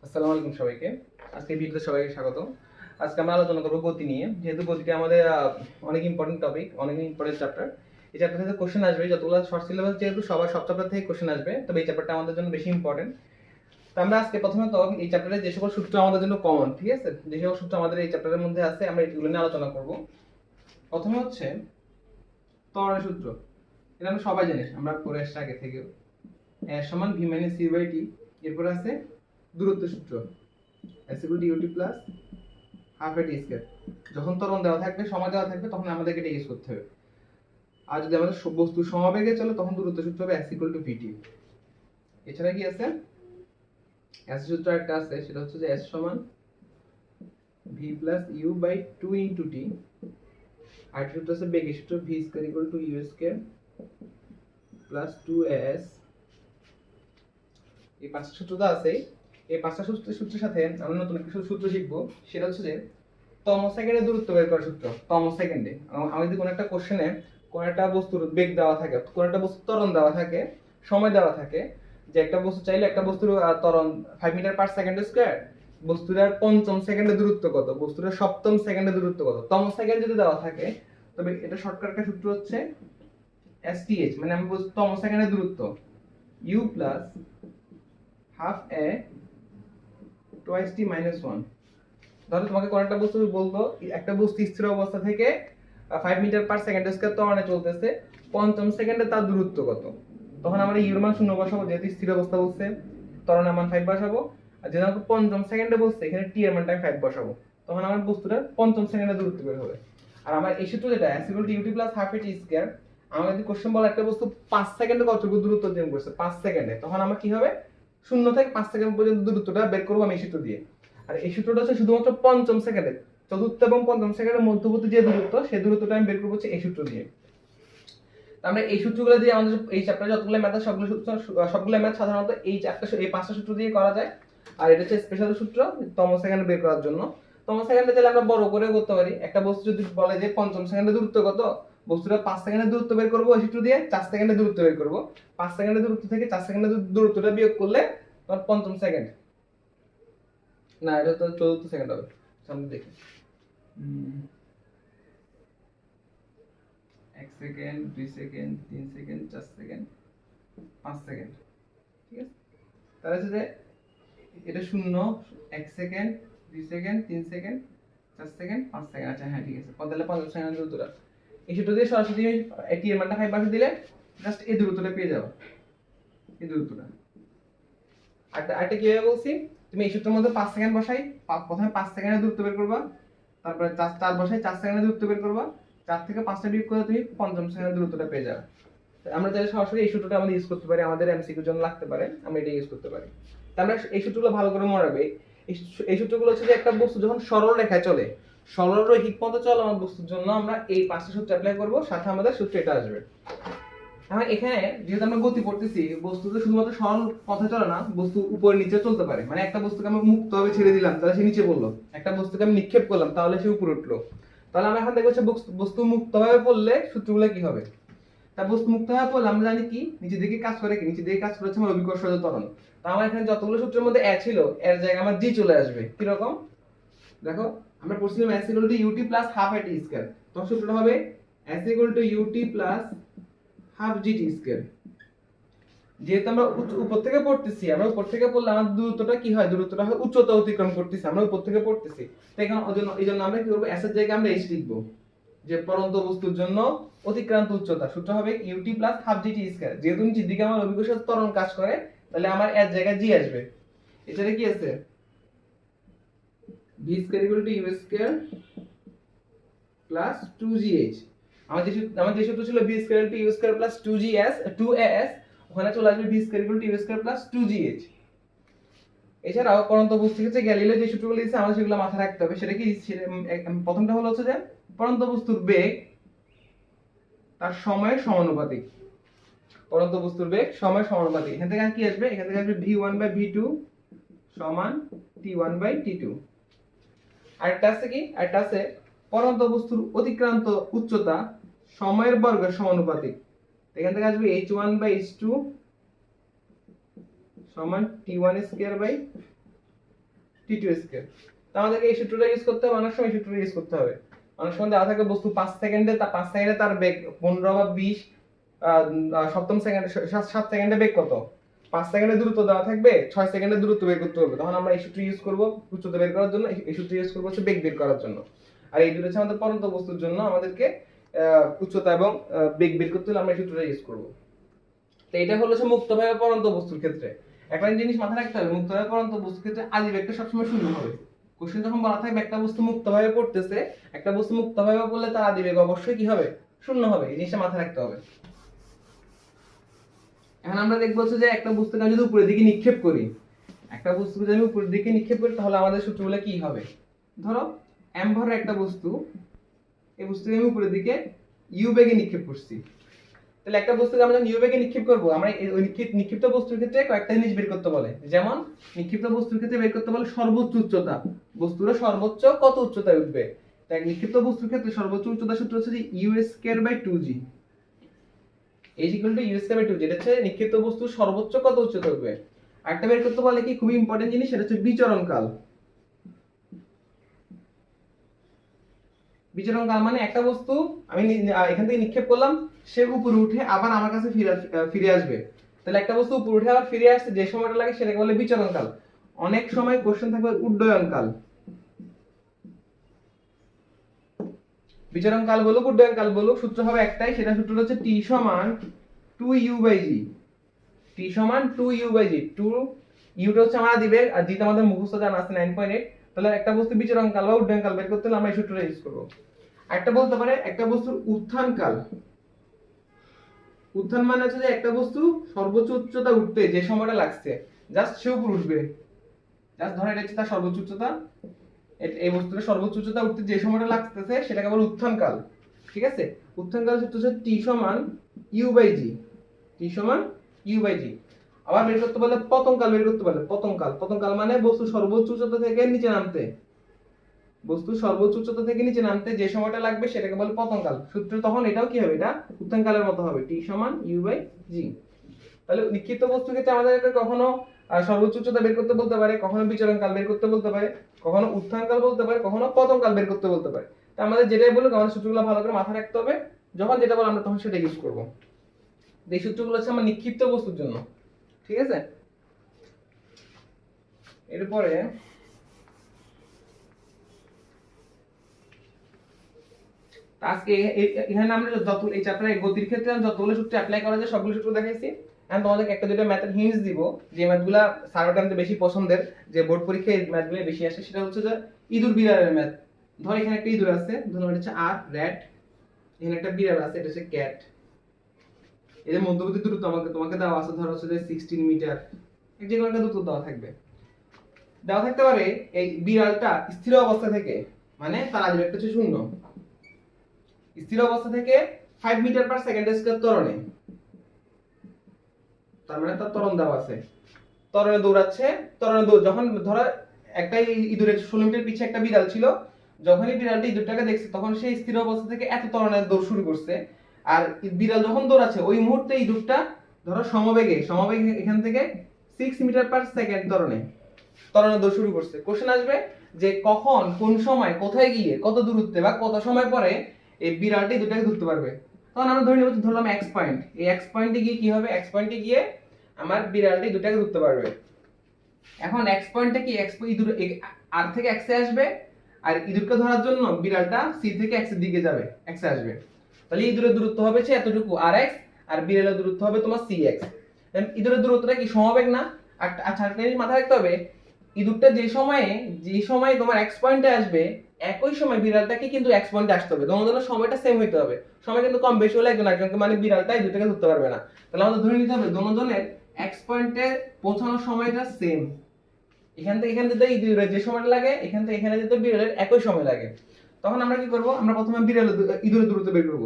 আসসালামু আলাইকুম সবাইকে। আজকে ভিডিওতে সবাইকে স্বাগত। আজকে আমরা আলোচনা করব গতি নিয়ে। যেহেতু গতিটা আমাদের অনেক ইম্পর্টেন্ট টপিক, অনেক ইম্পর্টেন্ট চ্যাপ্টার। এই চ্যাপ্টার থেকে কোশ্চেন আসবে, যতগুলো শর্ট সিলেবাস যেহেতু সবার সব চ্যাপ্টার থেকে কোশ্চেন আসবে, তবে এই চ্যাপ্টারটা আমাদের জন্য বেশি ইম্পর্টেন্ট। তো আমরা আজকে প্রথমে তো এই চ্যাপ্টারে যে সকল সূত্র আমাদের জন্য কমন, ঠিক আছে, যে সকল সূত্র আমাদের এই চ্যাপ্টারের মধ্যে আছে আমরা এগুলো নিয়ে আলোচনা করব। প্রথমে হচ্ছে ত্বরণের সূত্র। এটা আমরা সবাই জানি, আমরা পড়ে আসছি আগে থেকে। এ সমান V minus C by T. এরপর আছে দূরত্ব সূত্র, s equal to ut plus half A T square. যখন ত্বরণ দেওয়া থাকবে, সময় দেওয়া থাকবে, তখন আমাদেরকে এটা ইউজ করতে হবে। আর যদি আমাদের বস্তু সমবেগে চলে, তখন দূরত্ব সূত্র হবে s equal to vt। এছাড়া কি আছে? s সূত্র একটা আছে, সেটা হচ্ছে যে s সমান v plus u by 2 into t। আর সূত্র আছে বেগের সূত্র, v square equal to u square plus 2as। এই পাঁচটা সূত্র তো আছে। এই পাঁচটা সূত্রের সাথে আমরা নতুন একটা সূত্র শিখবো, সেটা হচ্ছে যে তম সেকেন্ডে দূরত্ব বের করার সূত্র। তম সেকেন্ডে আমি যদি কোনো একটা কোশ্চেনে কোন একটা বস্তুর বেগ দেওয়া থাকে, কোন একটা বস্তুর ত্বরণ দেওয়া থাকে, সময় দেওয়া থাকে, যে একটা বস্তু চাইলে একটা বস্তুর ত্বরণ 5 মিটার পার সেকেন্ড স্কয়ার, বস্তুর পঞ্চম সেকেন্ডে দূরত্ব কত, বস্তুর সপ্তম সেকেন্ডে দূরত্ব কত, তম সেকেন্ড যদি দেওয়া থাকে, তবে এটা শর্টকাট একটা সূত্র হচ্ছে STH, মানে আমি বলছি তম সেকেন্ডের দূরত্ব u plus half a twice t minus 1। ধরো তোমাকে কোন একটা বস্তু বলতো, একটা বস্তু স্থির অবস্থা থেকে 5 মিটার পার সেকেন্ড স্কয়ার ত্বরণে চলতেছে, পঞ্চম সেকেন্ডে তার দূরত্ব কত। তখন আমরা ইউর মান 0 বসাবো, যেহেতু স্থির অবস্থা বলছে, ত্বরণের মান 5 বসাবো। আর যেহেতু আমাকে পঞ্চম সেকেন্ডে বলছে, এখানে t এর মানটা 5 বসাবো। তখন আমার বস্তুটার পঞ্চম সেকেন্ডে দূরত্ব বের হবে। আর আমার এই সূত্র যেটা s equal to ut plus half a t square, আমাকে যদি কোশ্চেন বলে একটা বস্তু 5 সেকেন্ডে কতটুকু দূরত্ব অতিক্রম করছে, 5 সেকেন্ডে, তখন আমার কি হবে? 0 থেকে 5 সেকেন্ড পর্যন্ত দূরত্বটা বের করব আমি এই সূত্র দিয়ে। আর এই সূত্রটা হচ্ছে শুধুমাত্র পঞ্চম সেকেন্ডে, চতুর্থ এবং পঞ্চম সেকেন্ডের মধ্যবর্তী যে দূরত্ব, সেই দূরত্বটা আমি বের করব হচ্ছে এই সূত্র দিয়ে। আমরা এই সূত্রগুলো দিয়ে আমাদের এই চ্যাপ্টারে যতগুলো ম্যাথ আছে সবগুলো ম্যাথ সাধারণত এই পাঁচটা সূত্র দিয়ে করা যায়। আর এটা হচ্ছে স্পেশাল সূত্র তম সেকেন্ডে বের করার জন্য। তম সেকেন্ডে তাহলে আমরা বড় করে করতে পারি। একটা বস্তু যদি বলে যে পঞ্চম সেকেন্ডে দূরত্ব কত, বস্তুটা 5 সেকেন্ডের দূরত্ব বের করব এই সূত্র দিয়ে, 4 সেকেন্ডের দূরত্ব বের করব। 5 সেকেন্ডের দূরত্ব থেকে 4 সেকেন্ডের দূরত্বটা বিয়োগ করলে তোমার পঞ্চম সেকেন্ড, না এটা তো চতুর্থ সেকেন্ড হবে। সামনে দেখি, 1 second, 2 second, 3 second, 4 second, 5 second, ঠিক আছে। তাহলে হচ্ছে যে এটা 0, 1 second, 2 second, 3 second, 4 second, 5 second. আচ্ছা হ্যাঁ ঠিক আছে, তাহলে 50 সেকেন্ড দূরত্বটা এই সূত্র দিয়ে সরাসরি টি এর মানটা 5 বসে দিলে জাস্ট এই দূরত্বটা পেয়ে যাবে, এই দূরত্বটা। আর এটা কিভাবে বলছি, তুমি এই সূত্রের মধ্যে 5 সেকেন্ড বসাই, প্রথমে 5 সেকেন্ডের দূরত্ব বের করবা, তারপরে 4 বসাই, 4 সেকেন্ডের দূরত্ব বের করবা, 4 থেকে 5টা বিয়োগ করে তুমি পঞ্চম সেকেন্ডের দূরত্বটা পেয়ে যাবে। আমরা চাইলে সরাসরি এই সূত্রটা আমাদের ইউজ করতে পারি, আমাদের এমসিকিউর জন্য লাগতে পারে, আমরা এটা ইউজ করতে পারি। তো আমরা এই সূত্রগুলো ভালো করে মনে রাখবে। এই সূত্রগুলো হচ্ছে যে একটা বস্তু যখন সরল রেখায় চলে, সরল রৈখিক পথে চলমান বস্তুর জন্য আমরা এই পাঁচটা সূত্র অ্যাপ্লাই করব, সাথে আমাদের সূত্র এটা আসবে। এখন এখানে যেহেতু আমরা গতি পড়তেছি, বস্তু তো শুধুমাত্র সরল পথে চলে না, বস্তু উপরে নিচে চলতে পারে। মানে একটা বস্তুকে আমি মুক্তভাবে ছেড়ে দিলাম, তাহলে সে নিচে পড়লো, একটা বস্তুকে আমি নিক্ষেপ করলাম, তাহলে সে উপরে উঠলো। তাহলে আমরা এখন দেখবো বস্তু মুক্তভাবে পড়লে সূত্রগুলো কি হবে। তা বস্তু মুক্তভাবে পড়লে আমরা জানি কি, নিচের দিকে কাজ করে, কি নিচের দিকে কাজ করেছে আমার অভিকর্ষজ ত্বরণ। তো আমার এখানে যতগুলো সূত্রের মধ্যে এ ছিল, এর জায়গায় আমার জি চলে আসবে। কি রকম দেখো, আমরা পড়ছিলাম s equal to ut plus half a t square, তো সূত্রটা হবে s equal to ut plus half gt square। যেহেতু আমরা উপর থেকে পড়তেছি, আমরা উপর থেকে পড়লে আমাদের দূরত্বটা কি হয়, দূরত্বটা হয় উচ্চতা অতিক্রম করতেছি, আমরা উপর থেকে পড়তেছি। তো এখানে এইজন্য আমরা কি করব, s এর জায়গায় আমরা h লিখব, যে পরন্ত বস্তুর জন্য অতিক্রান্ত উচ্চতা সূত্র হবে ut plus half gt square। যেহেতু নিচের দিকে আমার অভিকর্ষজ ত্বরণ কাজ করে, তাহলে আমার এর জায়গায় g আসবে। এছাড়া কি আছে, v square equal to u square plus 2gh। আমাদের যে সূত্র ছিল v square equal to u square plus 2as, ওখানে চলে আসবে v square equal to u square plus 2gh। এছাড়াও পরন্ত বস্তুর ক্ষেত্রে গ্যালিলিও যে সূত্রগুলো দিয়েছে আমাদের সেগুলো মাথায় রাখতে হবে। সেটা কি, প্রথমটা হলো হচ্ছে যে পরন্ত বস্তুর বেগ তার সময়ের সমানুপাতিক। পরন্ত বস্তুর বেগ সময়ের সমানুপাতিক, এখান থেকে কি আসবে, এখান থেকে আসবে v1/v2 সমান t1/t2। আরেকটা আছে কি, আরেকটা আছে পরন্ত বস্তুর অতিক্রান্ত উচ্চতা সময়ের বর্গের সমানুপাতিক। এখান থেকে আসবে h1/h2 সমান t1 square by t2 square. তো আমাদেরকে এই সূত্রটা ইউজ করতে হবে, অনেক সময় এই সূত্রটা ইউজ করতে হবে। অনেক সময় দেওয়া থাকে বস্তু 5 সেকেন্ডে, তা 5 সেকেন্ডে তার বেগ 15 বা 20, সপ্তম সেকেন্ডে 7 সেকেন্ডে বেগ কত, 5 সেকেন্ডে দূরত্ব দেওয়া থাকবে, 6 সেকেন্ডে দূরত্ব বের করতে হবে। তখন আমরা এই সূত্র ইউজ করব উচ্চতা বের করার জন্য, এই সূত্র ইউজ করব হচ্ছে বেগ বের করার জন্য। আর এই দুটো হচ্ছে আমাদের পরন্ত বস্তুর জন্য আমাদেরকে উচ্চতা এবং বেগ বের করতে হলে আমরা এই সূত্রটা ইউজ করব। তো এটা হলো যে মুক্তভাবে পরন্ত বস্তুর ক্ষেত্রে। একটা জিনিস মাথায় রাখতে হবে, মুক্তভাবে পরন্ত বস্তুর ক্ষেত্রে আদি বেগটা সবসময় শূন্য হবে। কোশ্চেন যখন বলা থাকবে একটা বস্তু মুক্তভাবে পড়তেছে, একটা বস্তু মুক্তভাবে পড়লে তার আদি বেগ অবশ্যই কি হবে, শূন্য হবে। এই জিনিসটা মাথায় রাখতে হবে। এখন আমরা দেখবো যে একটা বস্তুকে আমি যদি উপরের দিকে নিক্ষেপ করি, একটা বস্তুকে যদি আমি উপরের দিকে নিক্ষেপ করি, তাহলে আমাদের সূত্রগুলো কি হবে। ধরো m ভরের একটা বস্তু, এই বস্তুকে আমি উপরের দিকে u বেগে নিক্ষেপ করছি। তাহলে একটা বস্তুকে আমরা u বেগে নিক্ষেপ করব, আমরা ওই নিক্ষিপ্ত বস্তুর ক্ষেত্রে কয়েকটা জিনিস বের করতে বলে। যেমন নিক্ষিপ্ত বস্তুর ক্ষেত্রে বের করতে বলে সর্বোচ্চ উচ্চতা, বস্তুর সর্বোচ্চ কত উচ্চতায় উঠবে। তাই নিক্ষিপ্ত বস্তুর ক্ষেত্রে সর্বোচ্চ উচ্চতা সূত্র হচ্ছে যে u²/2g, u²/2g। এটা হচ্ছে নিক্ষিপ্ত বস্তুর সর্বোচ্চ কত উচ্চতা উঠবে। আরেকটা বের করতে বলে কি, খুবই ইম্পর্টেন্ট জিনিস, সেটা হচ্ছে বিচরণকাল। বিচরণকাল মানে একটা বস্তু আমি এখান থেকে নিক্ষেপ করলাম, সে উপরে উঠে আবার আমার কাছে ফিরে আসবে। তাহলে একটা বস্তু উপরে উঠে আবার ফিরে আসছে যে সময়টা লাগে সেটাকে বলে বিচরণকাল। অনেক সময় কোশ্চেন থাকবে উড্ডয়নকাল। বিচরণকাল বলুক উড্ডয়নকাল বলুক, সূত্র হবে একটাই, সেটা সূত্রটা হচ্ছে t = 2u/g। t = 2u/g। 2 u টা হচ্ছে আমরা দিবে, আর g টা আমাদের মুখস্থ জানা আছে 9.8। তাহলে একটা বস্তু বিচরণকাল বা উড্ডয়নকাল বের করতে হলে আমরা এই সূত্রটা ইউজ করব। একটা বলতে পারে একটা বস্তুর উত্থানকাল। উত্থান মানে হচ্ছে যে একটা বস্তু সর্বোচ্চ উচ্চতা উঠতে যে সময়টা লাগছে, জাস্ট সে উপরে উঠবে, জাস্ট ধরে এটা হচ্ছে তার সর্বোচ্চ উচ্চতা, এই বস্তুর সর্বোচ্চ উচ্চতা উঠতে যে সময়টা লাগতেছে সেটাকে বলে উত্থানকাল। ঠিক আছে, উত্থানকাল সূত্র হচ্ছে t = u/g। t = u/g। আবার বের করতে বলে পতনকাল, বের করতে বলে পতনকাল মানে বস্তু সর্বোচ্চ উচ্চতা থেকে নিচে নামতে, বস্তু সর্বোচ্চ উচ্চতা থেকে নিচে নামতে যে সময়টা লাগবে সেটাকে বলে পতনকাল। সূত্র তখন এটাও কি হবে, এটা উত্থানকালের মতো হবে, t = u/g। তাহলে নিক্ষিপ্ত বস্তুর ক্ষেত্রে আমাদেরকে কখনো সর্বোচ্চ উচ্চতা বের করতে বলতে পারে, কখনো বিচরণকাল বের করতে বলতে পারে, কখনো উত্থানকাল বলতে পারে, কখনো পতনকাল বের করতে বলতে পারে। তো আমাদের যেটাই বলুক আমাদের সূত্রগুলো ভালো করে মাথায় রাখতে হবে, যখন যেটা বলে আমরা তখন সেটা ইউজ করব। এই সূত্রগুলো হচ্ছে আমার নিক্ষিপ্ত বস্তুর জন্য। ঠিক আছে, এরপরে আজকে এখানে আমরা যত এই চ্যাপ্টারে গতির ক্ষেত্রে যতগুলো সূত্র অ্যাপ্লাই করা যায় সবগুলো সূত্র দেখাইছি। আমি তোমাদেরকে একটা দুটো ম্যাথের হিন্টস দিব, যে ম্যাথগুলো স্যারের টাইমে বেশি পছন্দের, যে বোর্ড পরীক্ষায় এই ম্যাথগুলো বেশি আসে। সেটা হচ্ছে যে ইঁদুর বিড়ালের ম্যাথ। ধর এখানে একটা ইঁদুর আছে, ধরুন এটা হচ্ছে আর র‍্যাট, এখানে একটা বিড়াল আছে, এটা হচ্ছে ক্যাট। এদের মধ্যবর্তী দূরত্ব তোমাকে দেওয়া আছে, ধর হচ্ছে যে 16 মিটার, যে কোনো একটা দূরত্ব দেওয়া থাকবে। দেওয়া থাকতে পারে এই বিড়ালটা স্থির অবস্থা থেকে, মানে তার আদি বেগটা হচ্ছে 0, স্থির অবস্থা থেকে 5 মিটার/সেকেন্ড² ত্বরণে, তার মানে তার ত্বরণ দেওয়া আছে, ত্বরণে দৌড়াচ্ছে। যখন ধরো একটা ইঁদুরের 16 মিটার পিছে একটা বিড়াল ছিল, যখনই বিড়ালটি ইঁদুরটাকে দেখছে তখন সেই স্থির অবস্থা থেকে এত ত্বরণে দৌড় শুরু করছে। আর বিড়াল যখন দৌড়াচ্ছে ওই মুহূর্তে ইঁদুরটা ধরো সমবেগে এখান থেকে 6 মিটার/সেকেন্ড ত্বরণে দৌড় শুরু করছে। কোশ্চেন আসবে যে কখন, কোন সময়, কোথায় গিয়ে, কত দূরত্বে বা কত সময় পরে এই বিড়ালটি দুটাকে ধরতে পারবে। তখন আমরা ধরলাম এক্স পয়েন্ট। এই এক্স পয়েন্টে গিয়ে কি হবে, এক্স পয়েন্টে গিয়ে আমার বিড়ালটি দুটাকে ধরতে পারবে। এখন এক্স পয়েন্টে কি, ইঁদুর আর থেকে এক্সে আসবে, আর ইঁদুরকে ধরার জন্য বিড়ালটা সি থেকে এক্স এর দিকে যাবে, এক্সে আসবে। তাহলে ইঁদুরের দূরত্ব হবে এতটুকু আর এক্স, আর বিড়ালের দূরত্ব হবে তোমার সি এক্স। ইঁদুরের দূরত্বটা কি সমবেগ না? আচ্ছা একটা জিনিস মাথায় রাখতে হবে, ইঁদুরটা যে সময় তোমার এক্স পয়েন্টে আসবে, একই সময় বিড়ালটাকে কিন্তু এক্স পয়েন্টে আসতে হবে। দোনোজনের সময়টা সেম হইতে হবে। সময় কিন্তু কম বেশি হলে একজনকে মানে বিড়ালটা ইঁদুরটাকে ধরতে পারবে না। তাহলে আমাদের ধরে নিতে হবে দোনোজনের এক্স পয়েন্টে পৌঁছানোর সময়টা সেম। এখান থেকে এখানে যেতে ইঁদুরের যে সময়টা লাগে, এখান থেকে এখানে যেতে বিড়ালের একই সময় লাগে। তখন আমরা কি করব, আমরা প্রথমে ইঁদুরের দূরত্ব বের করব।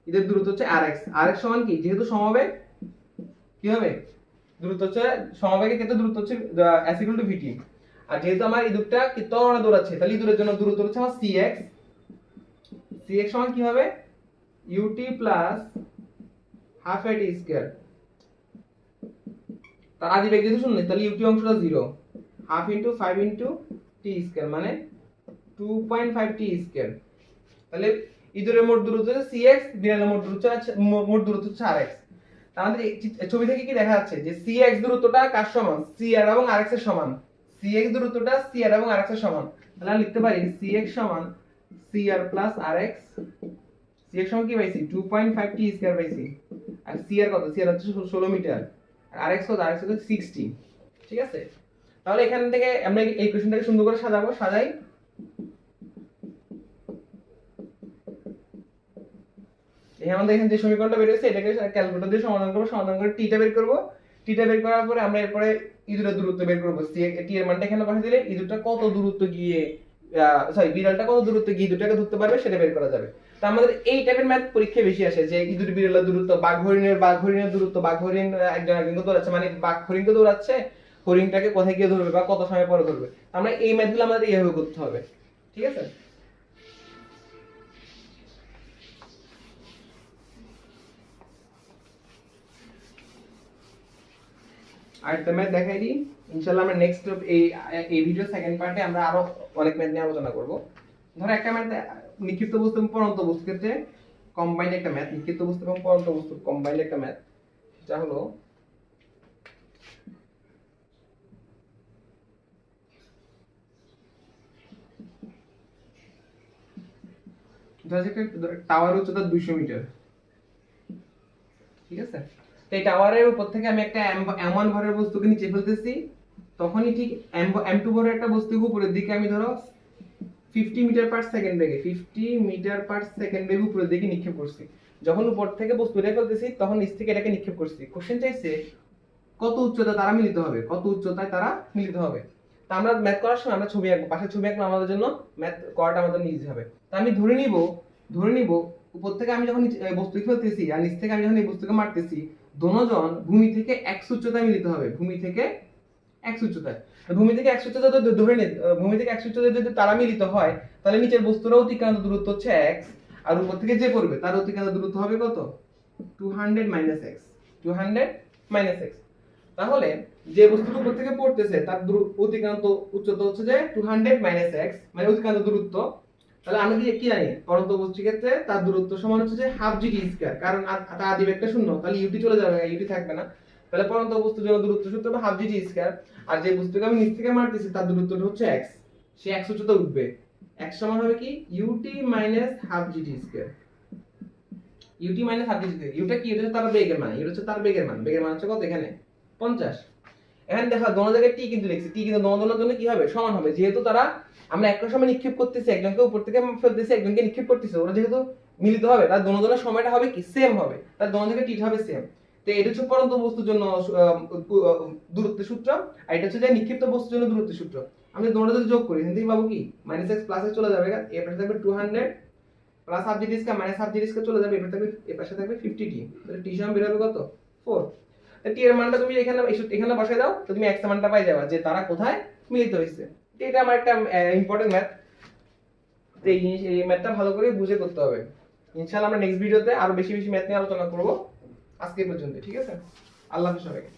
ইঁদুরের দূরত্ব হচ্ছে rx। rx সমান কি, যেহেতু সমবেগ কি হবে, দূরত্ব হচ্ছে সমবেগের ক্ষেত্রে দূরত্ব হচ্ছে s = vt। আর যেহেতু আমার ইঁদুরটা কি ত্বরণে দৌড়াচ্ছে, তাহলে ইঁদুরের জন্য দূরত্ব হচ্ছে আমার cx। cx সমান কি হবে, ut + ½ at²। তার আদি বেগ যেহেতু শূন্য, তাহলে ut অংশটা 0, ½ × 5 × টি স্কয়ার মানে 2.5 টি স্কয়ার। তাহলে ইঁদুরের মোট দূরত্ব হচ্ছে cx, বিড়ালের মোট দূরত্ব হচ্ছে rx। আমাদের এই ছবি থেকে কি দেখা যাচ্ছে যে cx দূরত্বটা কার সমান? cr এবং rx এর সমান। cx দূরত্বটা cr এবং rx এর সমান। তাহলে আমি লিখতে পারি cx সমান cr প্লাস rx। cx সমান কি পাইছি? 2.5 টি স্কয়ার পাইছি। আর cr কত? cr হচ্ছে 16 মিটার। আর rx কত? rx হচ্ছে 60। ঠিক আছে? তাহলে এখান থেকে আমরা এই কোশ্চেনটাকে সুন্দর করে সাজাই। আমাদের এখানে যে সমীকরণটা বের হয়েছে এটাকে ক্যালকুলেটর দিয়ে সমাধান করে টিটা বের করব। টিটা বের করার পরে আমরা এরপরে ইঁদুরের দূরত্ব বের করব। টি এর মানটা এখানে বসিয়ে দিলে ইঁদুরটা কত দূরত্ব গিয়ে বিড়ালটা কত দূরত্ব গিয়ে ইঁদুরটাকে ধরতে পারবে সেটা বের করা যাবে। তো আমাদের এই টাইপের ম্যাথ পরীক্ষায় বেশি আসে যে ইঁদুর বিড়ালের দূরত্ব, বাঘ হরিণের দূরত্ব, বাঘ হরিণ একজনকে দৌড়াচ্ছে মানে বাঘ হরিণকে দৌড়াচ্ছে, হরিণটাকে কোথায় গিয়ে ধরবে বা কত সময় পরে ধরবে। আমরা এই ম্যাথগুলো আমাদের এইভাবে করতে হবে। ঠিক আছে? আরেকটা ম্যাথ দেখাই দিই। ইনশাআল্লাহ আমরা নেক্সট এই ভিডিও সেকেন্ড পার্টে আমরা আরো অনেক ম্যাথ নিয়ে আলোচনা করব। ধরো একটা ম্যাথ নিক্ষিপ্ত বস্তু এবং পরন্ত বস্তুর ক্ষেত্রে কম্বাইন্ড একটা ম্যাথ, নিক্ষিপ্ত বস্তু এবং পরন্ত বস্তু কম্বাইন্ড একটা ম্যাথ, যা হলো টাওয়ার উচ্চতা 200 মিটার। ঠিক আছে? তো এই টাওয়ারের উপর থেকে আমি একটা m1 ভরের বস্তুকে নিচে ফেলতেছি, তখনই ঠিক m2 ভরের একটা বস্তুকে উপরের দিকে আমি ধরো 50 মিটার পার সেকেন্ড বেগে 50 মিটার পার সেকেন্ড বেগে উপরের দিকে নিক্ষেপ করছি। যখন উপর থেকে বস্তুটা ফেলতেছি তখন নিচ থেকে এটাকে নিক্ষেপ করছি। কোশ্চেন চাইছে কত উচ্চতা তারা মিলিত হবে, কত উচ্চতায় তারা মিলিত হবে। তা আমরা ম্যাথ করার সময় আমরা ছবি আঁকবো, পাশে ছবি আঁকলে আমাদের জন্য ম্যাথ করাটা আমাদের ইজি হবে। তা আমি ধরে নিব উপর থেকে আমি যখন বস্তুকে ফেলতেছি আর নিচ থেকে আমি যখন এই বস্তুকে মারতেছি, দোনোজন ভূমি থেকে x উচ্চতায় মিলিত হবে। ভূমি থেকে x উচ্চতায় ধরে নে, ভূমি থেকে x উচ্চতায় যদি তারা মিলিত হয় তাহলে নিচের বস্তুর অতিক্রান্ত দূরত্ব হচ্ছে x, আর উপর থেকে যে পড়বে তার অতিক্রান্ত দূরত্ব হবে কত? 200 x। 200 x। তাহলে যে বস্তুর উপর থেকে পড়তেছে তার অতিক্রান্ত উচ্চতা হচ্ছে যে 200 x, মানে অতিক্রান্ত দূরত্ব। তাহলে আমরা কি জানি? পরন্ত বস্তুর ক্ষেত্রে তার দূরত্ব সমান হচ্ছে যে হাফ gt স্কয়ার, কারণ তার আদি বেগটা শূন্য, তাহলে ইউটি চলে যাবে, ইউটি থাকবে না। তাহলে পরন্ত বস্তুর জন্য দূরত্ব সূত্র হবে হাফ gt স্কয়ার। আর যে বস্তুকে আমি নিচ থেকে মারতেছি তার দূরত্বটা হচ্ছে x, সে x উচ্চতা উঠবে। x সমান হবে কি? ut minus half gt square. ut minus half gt square. ইউটা কি? এটা তার বেগের মান, এটা হচ্ছে তার বেগের মান। বেগের মান হচ্ছে কত এখানে? 50। এখানে দেখো দোনো জায়গায় টি কিন্তু লিখছি, টি কিন্তু দোনোর জন্য কি হবে? সমান হবে। যেহেতু তারা আমরা একটা সময় নিক্ষেপ করতেছি, একজনকে উপর থেকে ফেলতেছি, একজনকে নিক্ষেপ করতেছি, ওরা যেহেতু মিলিত হবে তার দোনোজনের সময়টা হবে কি? সেম হবে। তার দোনো জায়গায় টি হবে সেম। তো এটা হচ্ছে পরন্ত বস্তুর জন্য দূরত্বের সূত্র, আর এটা হচ্ছে যে নিক্ষিপ্ত বস্তুর জন্য দূরত্বের সূত্র। আমি দোনোটা যদি যোগ করি এখান থেকে পাবো কি? মাইনাস x প্লাস চলে যাবে, এর পাশে থাকবে 200 প্লাস হাফ জি স্কয়ার মাইনাস হাফ জি স্কয়ার চলে যাবে, এর পাশে থাকবে 50t। তাহলে টি সমান বের হবে কত? 4। টি এর মানটা তুমি এখানে বসায় দাও, তো তুমি x এর মানটা পাই যাবে যে তারা কোথায় মিলিত হয়েছে। এটা আমার একটা ইম্পর্টেন্ট ম্যাথ। তো এই ম্যাথটা ভালো করে বুঝে করতে হবে। ইনশাআল্লাহ আমরা নেক্সট ভিডিওতে আরো বেশি ম্যাথ নিয়ে আলোচনা করব। আজকে এই পর্যন্ত, ঠিক আছে? আল্লাহ হাফেজ সবাইকে।